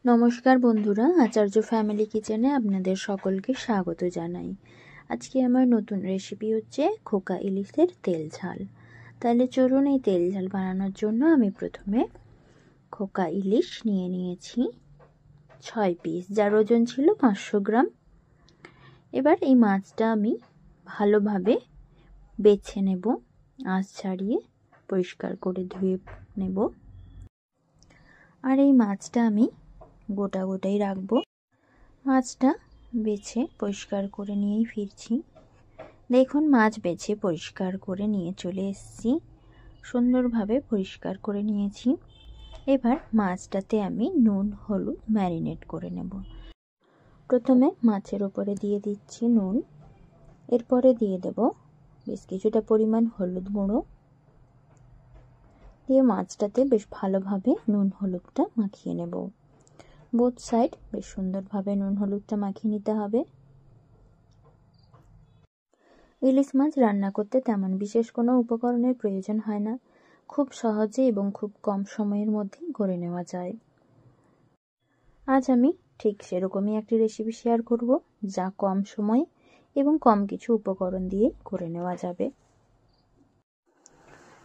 নমস্কার বন্ধুরা, আচার্য ফ্যামিলি কিচেনে আপনাদের সকলকে স্বাগত জানাই। আজকে আমার নতুন রেসিপি হচ্ছে খোকা ইলিশের তেল ঝাল। তাহলে চলুন এই তেল ঝাল বানানোর জন্য আমি প্রথমে খোকা ইলিশ নিয়ে নিয়েছি 6 পিস, যার ওজন ছিল 500 গ্রাম। এবার এই মাছটা আমি ভালোভাবে বেছে নেব, আঁশ ছাড়িয়ে পরিষ্কার করে ধুয়ে নেব। আর এই মাছটা আমি গোটা গোটাই রাখবো। মাছটা বেছে পরিষ্কার করে নিয়েই ফিরছি। দেখুন, মাছ বেছে পরিষ্কার করে নিয়ে চলে এসেছি, সুন্দরভাবে পরিষ্কার করে নিয়েছি। এবার মাছটাতে আমি নুন হলুদ ম্যারিনেট করে নেব। প্রথমে মাছের ওপরে দিয়ে দিচ্ছি নুন, এরপরে দিয়ে দেব বেশ কিছুটা পরিমাণ হলুদ গুঁড়ো, দিয়ে মাছটাতে বেশ ভালোভাবে নুন হলুদটা মাখিয়ে নেব। বোথ সাইড বেশ সুন্দরভাবে নুন হলুদটা মাখিয়ে নিতে হবে। ইলিশ মাছ রান্না করতে তেমন বিশেষ কোনো উপকরণের প্রয়োজন হয় না, খুব সহজে এবং খুব কম সময়ের মধ্যেই করে নেওয়া যায়। আজ আমি ঠিক সেরকমই একটি রেসিপি শেয়ার করব, যা কম সময় এবং কম কিছু উপকরণ দিয়ে করে নেওয়া যাবে।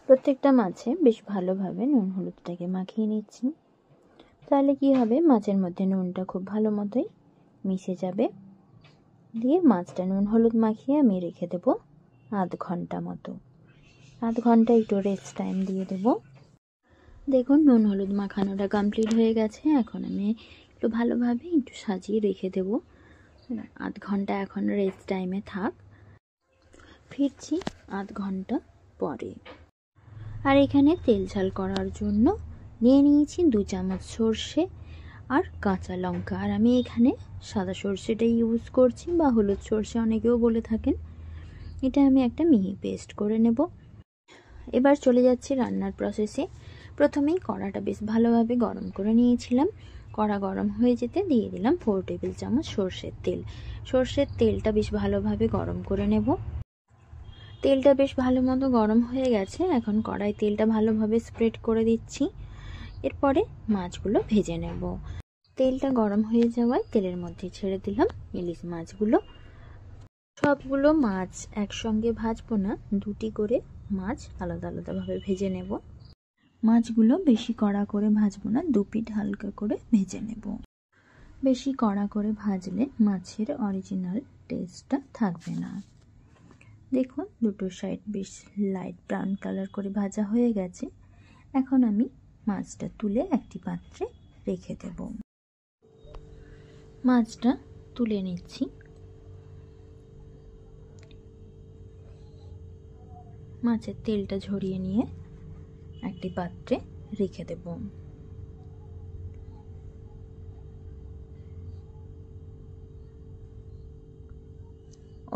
প্রত্যেকটা মাছে বেশ ভালোভাবে নুন হলুদটাকে মাখিয়ে নিচ্ছি। তাহলে কি হবে, মাছের মধ্যে নুনটা খুব ভালো মতোই মিশে যাবে। দিয়ে মাছটা নুন হলুদ মাখিয়ে আমি রেখে দেব আধ ঘন্টা মতো। আধ ঘন্টা একটু রেস্ট টাইম দিয়ে দেব। দেখুন, নুন হলুদ মাখানোটা কমপ্লিট হয়ে গেছে। এখন আমি একটু ভালোভাবে একটু সাজিয়ে রেখে দেব। আধ ঘন্টা এখন রেস্ট টাইমে থাক, ফিরছি আধ ঘন্টা পরে। আর এখানে তেল ঝাল করার জন্য নিয়ে নিয়েছি 2 চামচ সর্ষে আর কাঁচা লঙ্কা। আর আমি এখানে সাদা সর্ষেটাই ইউজ করছি, বা হলুদ সর্ষে অনেকেও বলে থাকেন। এটা আমি একটা মিহি পেস্ট করে নেব। এবার চলে যাচ্ছি রান্নার প্রসেসে। প্রথমেই কড়াটা বেশ ভালোভাবে গরম করে নিয়েছিলাম। কড়া গরম হয়ে যেতে দিয়ে দিলাম 4 টেবিল চামচ সর্ষের তেল। সর্ষের তেলটা বেশ ভালোভাবে গরম করে নেব। তেলটা বেশ ভালো মতো গরম হয়ে গেছে। এখন কড়াই তেলটা ভালোভাবে স্প্রেড করে দিচ্ছি। এরপরে মাছগুলো ভেজে নেব। তেলটা গরম হয়ে যাওয়ায় তেলের মধ্যে ছেড়ে দিলাম ইলিশ মাছগুলো। সবগুলো মাছ একসঙ্গে ভাজবো না, দুটি করে মাছ আলাদা আলাদাভাবে ভেজে নেব। মাছগুলো বেশি কড়া করে ভাজবো না, 2 পিঠ হালকা করে ভেজে নেব। বেশি কড়া করে ভাজলে মাছের অরিজিনাল টেস্টটা থাকবে না। দেখুন, দুটো সাইড বেশ লাইট ব্রাউন কালার করে ভাজা হয়ে গেছে। এখন আমি মাছটা তুলে একটি পাত্রে রেখে দেব। মাছটা তুলে নিচ্ছি। মাছের তেলটা ঝরিয়ে নিয়ে একটি পাত্রে রেখে দেব।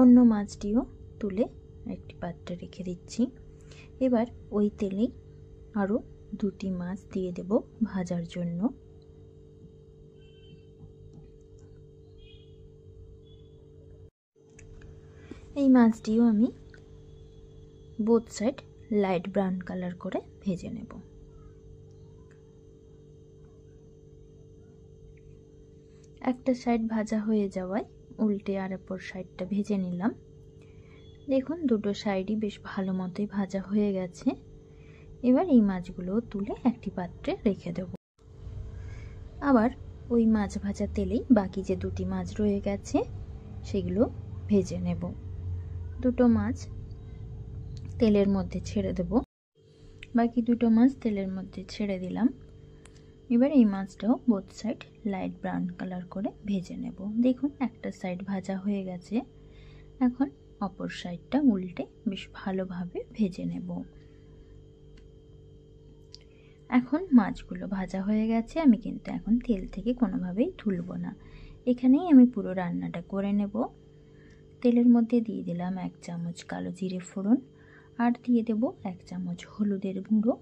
অন্য মাছটিও তুলে একটি পাত্রে রেখে দিচ্ছি। এবার ওই তেলেই আরও 2টি মাছ দিয়ে দেব ভাজার জন্য। এই মাছটিও আমি both side light brown colour করে ভেজে নেব। একটা সাইড ভাজা হয়ে যাওয়ায় উল্টে আর অপর সাইডটা ভেজে নিলাম। দেখুন, দুটো সাইডই বেশ ভালো মতোই ভাজা হয়ে গেছে। এবার এই মাছগুলো তুলে একটি পাত্রে রেখে দেব। আবার ওই মাছ ভাজা তেলেই বাকি যে 2টি মাছ রয়ে গেছে সেগুলো ভেজে নেব। 2টো মাছ তেলের মধ্যে ছেড়ে দেব। বাকি 2টো মাছ তেলের মধ্যে ছেড়ে দিলাম। এবার এই মাছটাও both side light brown colour করে ভেজে নেব। দেখুন, একটা সাইড ভাজা হয়ে গেছে। এখন অপর সাইডটা উল্টে বেশ ভালোভাবে ভেজে নেব। এখন মাছগুলো ভাজা হয়ে গেছে। আমি কিন্তু এখন তেল থেকে কোনোভাবেই তুলব না, এখানেই আমি পুরো রান্নাটা করে নেব। তেলের মধ্যে দিয়ে দিলাম 1 চামচ কালো জিরে ফোড়ন, আর দিয়ে দেব 1 চামচ হলুদের গুঁড়ো।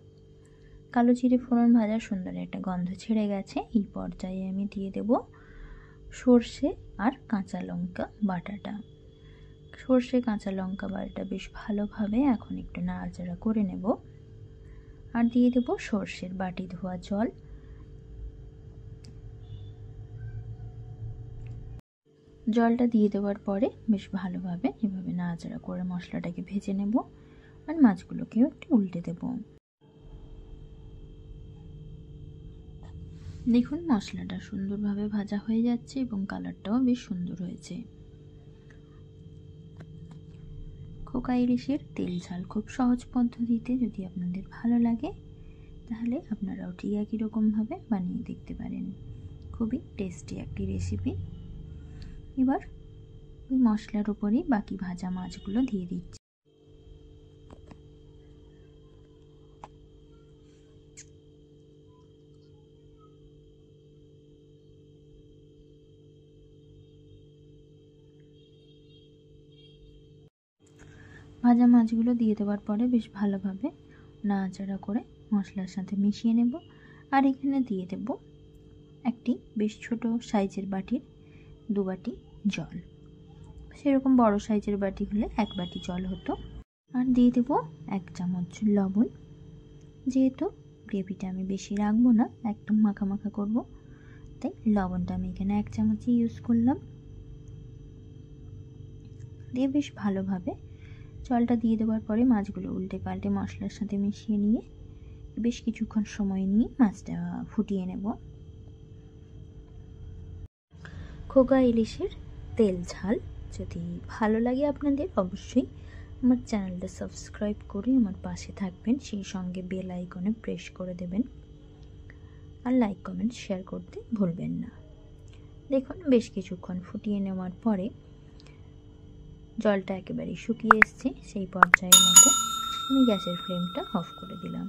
কালো জিরে ফোড়ন ভাজা সুন্দর একটা গন্ধ ছেড়ে গেছে। এই পর্যায়ে আমি দিয়ে দেব সর্ষে আর কাঁচা লঙ্কা বাটাটা। সর্ষে কাঁচা লঙ্কা বাটাটা বেশ ভালোভাবে এখন একটু নাড়াচাড়া করে নেব। আর দিয়ে দেব সর্ষের বাটি ধোয়া জল। জলটা দিয়ে দেওয়ার পরে বেশ ভালোভাবে এভাবে নাড়াচাড়া করে মশলাটাকে ভেজে নেব আর মাছগুলোকেও একটু উল্টে দেব। দেখুন মশলাটা সুন্দরভাবে ভাজা হয়ে যাচ্ছে এবং কালারটাও বেশ সুন্দর হয়েছে। খোকা ইলিশের তেল ঝাল খুব সহজ পদ্ধতিতে যদি আপনাদের ভালো লাগে তাহলে আপনারাও ঠিক একই রকমভাবে বানিয়ে দেখতে পারেন। খুবই টেস্টি একটি রেসিপি। এবার ওই মশলার উপরেই বাকি ভাজা মাছগুলো দিয়ে দিচ্ছি। ভাজা মাছগুলো দিয়ে দেওয়ার পরে বেশ ভালোভাবে নাড়াচাড়া করে মশলার সাথে মিশিয়ে নেব। আর এখানে দিয়ে দেব একটি বেশ ছোট সাইজের বাটির 2 বাটি জল। সেরকম বড় সাইজের বাটি হলে 1 বাটি জল হতো। আর দিয়ে দেব 1 চামচ লবণ। যেহেতু গ্রেভিটা আমি বেশি রাখবো না, একদম মাখা মাখা করব, তাই লবণটা আমি এখানে 1 চামচই ইউজ করলাম। দিয়ে বেশ ভালোভাবে জলটা দিয়ে দেওয়ার পরে মাছগুলো উল্টে পাল্টে মশলার সাথে মিশিয়ে নিয়ে বেশ কিছুক্ষণ সময় নিয়ে মাছটা ফুটিয়ে নেব। খোকা ইলিশের তেল ঝাল যদি ভালো লাগে আপনাদের অবশ্যই আমার চ্যানেলটা সাবস্ক্রাইব করে আমার পাশে থাকবেন, সেই সঙ্গে বেল আইকনে প্রেস করে দেবেন আর লাইক কমেন্ট শেয়ার করতে ভুলবেন না। দেখুন বেশ কিছুক্ষণ ফুটিয়ে নেওয়ার পরে জলটা একেবারে শুকিয়ে এসছে। সেই পর্যায়ের মতো আমি গ্যাসের ফ্লেমটা অফ করে দিলাম।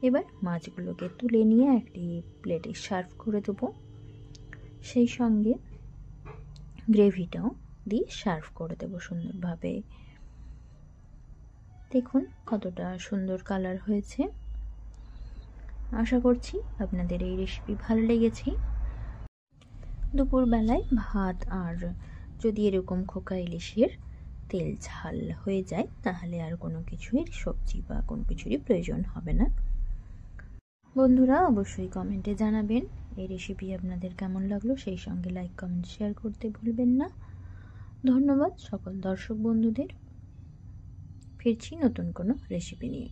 এবার মাছগুলোকে তুলে নিয়ে একটি প্লেটে সার্ভ করে দেবো, সেই সঙ্গে গ্রেভিটাও দিয়ে সার্ভ করে দেবো সুন্দরভাবে। দেখুন কতটা সুন্দর কালার হয়েছে। আশা করছি আপনাদের এই রেসিপি ভালো লেগেছে। দুপুরবেলায় ভাত আর যদি এরকম খোকা ইলিশের তেল ঝাল হয়ে যায় তাহলে আর কোনো কিছুই সবজি বা কোনো কিছুরই প্রয়োজন হবে না। বন্ধুরা অবশ্যই কমেন্টে জানাবেন এই রেসিপি আপনাদের কেমন লাগলো, সেই সঙ্গে লাইক কমেন্ট শেয়ার করতে ভুলবেন না। ধন্যবাদ সকল দর্শক বন্ধুদের। ফিরছি নতুন কোনো রেসিপি নিয়ে।